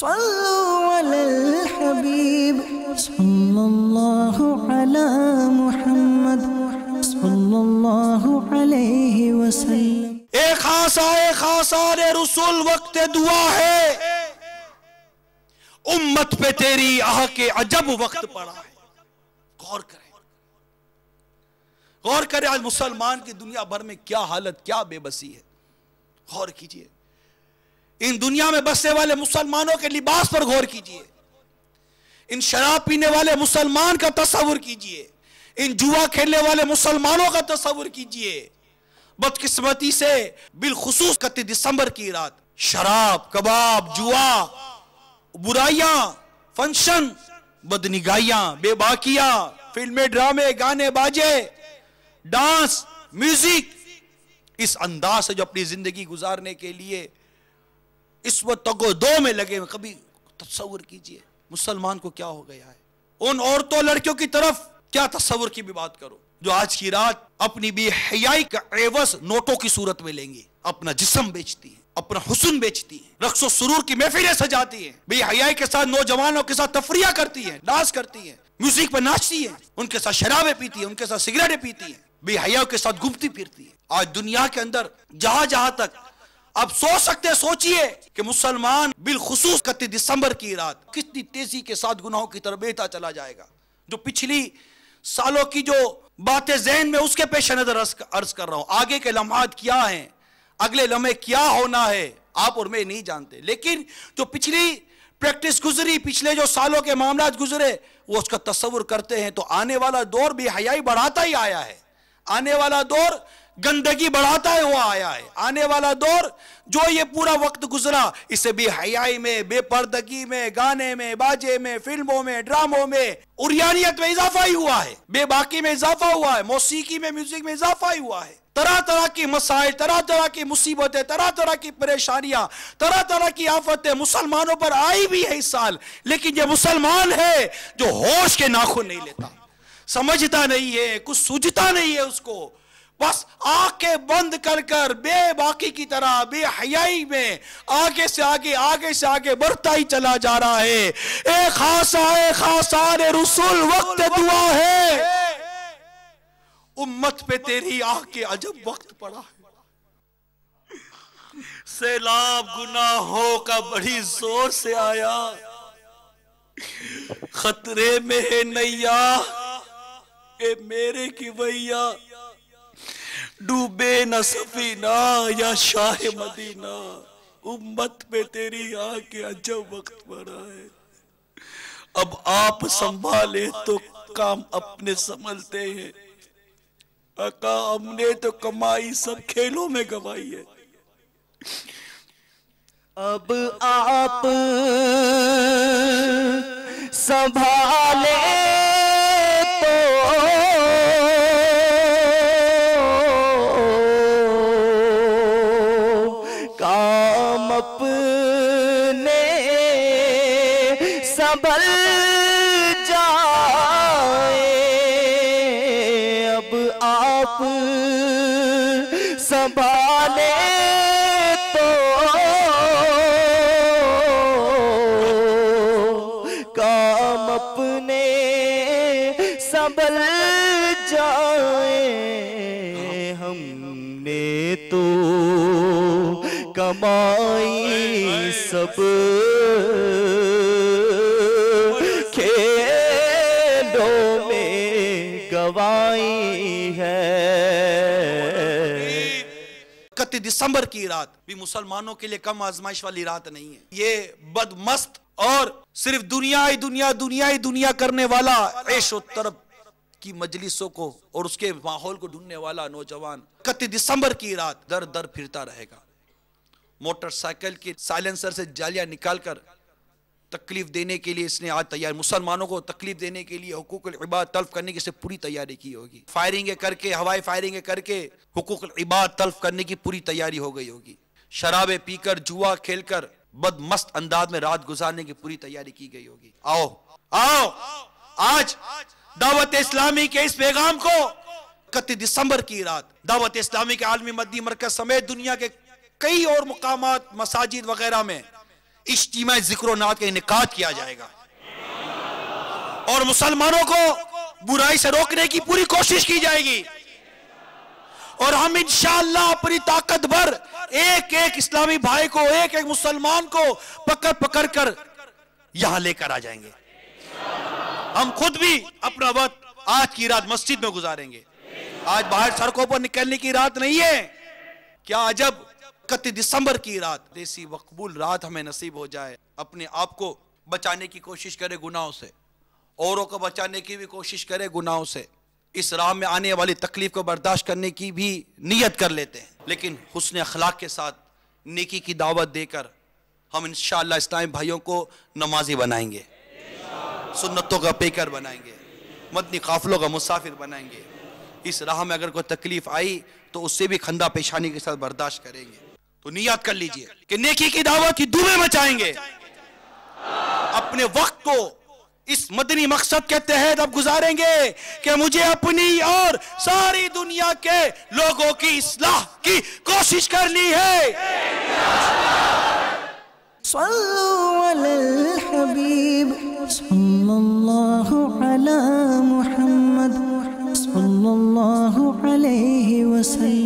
सल्लु अलल हबीब सल्लल्लाहु अला मुहम्मद सल्लल्लाहु अलैहि वसल्लम। एक खासा रे रसूल वक्त दुआ है, उम्मत पे तेरी आह के अजब वक्त पड़ा है। गौर करें आज मुसलमान की दुनिया भर में क्या हालत, क्या बेबसी है। गौर कीजिए, इन दुनिया में बसने वाले मुसलमानों के लिबास पर गौर कीजिए, इन शराब पीने वाले मुसलमान का तस्वुर कीजिए, इन जुआ खेलने वाले मुसलमानों का तस्वुर कीजिए। बदकिस्मती से बिलखुसूस 31 दिसंबर की रात शराब, कबाब, जुआ, बुराइयां, फंक्शन, बदनिगाहियां, बेबाकियां, फिल्में, ड्रामे, गाने बाजे, डांस, म्यूजिक, इस अंदाज से जो अपनी जिंदगी गुजारने के लिए इस वक्त तगो-दो में लगे हुए। कभी तस्वुर कीजिए मुसलमान को क्या हो गया है। उन औरतों लड़कियों की तरफ क्या तस्वुर की भी बात करो जो आज की रात अपनी बेहयाई का एवज नोटों की सूरत में लेंगी, अपना जिस्म बेचती है, अपना हुस्न बेचती है, रक्सो सुरूर की महफिलें सजाती है, बेहयाई के साथ नौजवानों के साथ तफरिया करती है, डांस करती है, म्यूजिक पर नाचती है, उनके साथ शराबें पीती है, उनके साथ सिगरेटें पीती है, बेहयाओं के साथ घूमती फिरती है। आज दुनिया के अंदर जहां जहां तक आप सोच सकते हैं, सोचिए कि मुसलमान बिलखुसूस 31 दिसंबर की रात कितनी तेजी के साथ गुनाहों की तरफ बहता चला जाएगा। जो पिछली सालों की जो बातें ज़हन में, उसके पेश नजर अर्ज कर रहा हूं। आगे के लम्हात क्या हैं, अगले लम्हे क्या होना है, आप और मैं नहीं जानते, लेकिन जो पिछली प्रैक्टिस गुजरी, पिछले जो सालों के मामला गुजरे, वो उसका तस्वुर करते हैं तो आने वाला दौर बेहयाई बढ़ाता ही आया है, आने वाला दौर गंदगी बढ़ाता हुआ आया है, आने वाला दौर जो ये पूरा वक्त गुजरा, इसे बेहयाई में, बेपर्दगी में, गाने में, बाजे में, फिल्मों में, ड्रामों में, उरियानियत में इजाफा ही हुआ है, बेबाकी में इजाफा हुआ है, मौसीकी में, म्यूजिक में इजाफा ही हुआ है। तरह तरह की मसाइल, तरह तरह की मुसीबतें, तरह तरह की परेशानियां, तरह तरह की आफतें मुसलमानों पर आई भी है इस साल। लेकिन ये मुसलमान है जो होश के नाखून नहीं लेता, समझता नहीं है, कुछ सूझता नहीं है उसको, बस आंखें बंद कर कर बेबाकी की तरह बेहयाई में आगे से आगे बढ़ता ही चला जा रहा है। एक खासा रे रसूल वक्त दुआ है, उम्मत पे तेरी आह के अजब वक्त पड़ा है। सैलाब गुनाहों का बड़ी जोर से आया, खतरे में है नैया ए मेरे की भैया, डूबे न सफीना या शाह मदीना, उम्मत पे तेरी आके अजब वक्त पड़ा है। अब आप संभाले तो काम अपने संभलते हैं, अका हमने तो कमाई सब खेलों में गवाई है। अब आप संभाले संभल जाए, अब आप संभाले तो काम अपने संभल जाए। हमने तो कमाई सब खेलों में गवाई है। 31 दिसंबर की रात भी मुसलमानों के लिए कम आजमाइश वाली रात नहीं है। ये बदमस्त और सिर्फ दुनिया ही दुनिया करने वाला ऐशो तरब की मजलिसों को और उसके माहौल को ढूंढने वाला नौजवान 31 दिसंबर की रात दर दर फिरता रहेगा। मोटरसाइकिल के साइलेंसर से जालियां निकालकर तकलीफ देने के लिए इसने आज तैयार, मुसलमानों को तकलीफ देने के लिए हुकूकुल इबाद तल्फ करने की इसने पूरी तैयारी की होगी। फायरिंग करके, हवाई फायरिंग करके हुकूकुल इबाद तल्फ करने की पूरी तैयारी हो गई होगी। शराबे पीकर, जुआ खेलकर बदमस्त अंदाज में रात गुजारने की पूरी तैयारी की गई होगी। आओ आओ आज दावत इस्लामी के इस पैगाम को 31 दिसंबर की रात दावत इस्लामी के आलमी मदनी मरकज समेत दुनिया के कई और मुकामात, मसाजिद वगैरह में इज्तिमा ज़िक्र नात का इनेकाद किया जाएगा और मुसलमानों को बुराई से रोकने की पूरी कोशिश की जाएगी। और हम इंशाअल्लाह अपनी ताकत भर एक एक इस्लामी भाई को, एक एक मुसलमान को पकड़ पकड़ कर यहां लेकर आ जाएंगे। हम खुद भी अपना वक्त आज की रात मस्जिद में गुजारेंगे। आज बाहर सड़कों पर निकलने की रात नहीं है। क्या अजब 31 दिसंबर की रात, देसी मकबूल रात हमें नसीब हो जाए। अपने आप को बचाने की कोशिश करें गुनाहों से, औरों को बचाने की भी कोशिश करें गुनाहों से। इस राह में आने वाली तकलीफ को बर्दाश्त करने की भी नियत कर लेते हैं, लेकिन हुस्न अखलाक के साथ नेकी की दावत देकर हम इंशाअल्लाह इस्लामी भाइयों को नमाजी बनाएंगे, सुन्नतों का पेकर बनाएंगे, मदनी काफिलों का मुसाफिर बनाएंगे। इस राह में अगर कोई तकलीफ आई तो उससे भी खंदा पेशानी के साथ बर्दाश्त करेंगे। तो नियत कर लीजिए कि नेकी की दावत की धूमें मचाएंगे। अपने वक्त को इस मदनी मकसद के तहत अब गुजारेंगे कि मुझे अपनी और सारी दुनिया के लोगों की इस्लाह की कोशिश करनी है। सल्लल्लाहु अलल हबीब सल्लल्लाहु अला मुहम्मद सल्लल्लाहु अलैहि वसल्लम।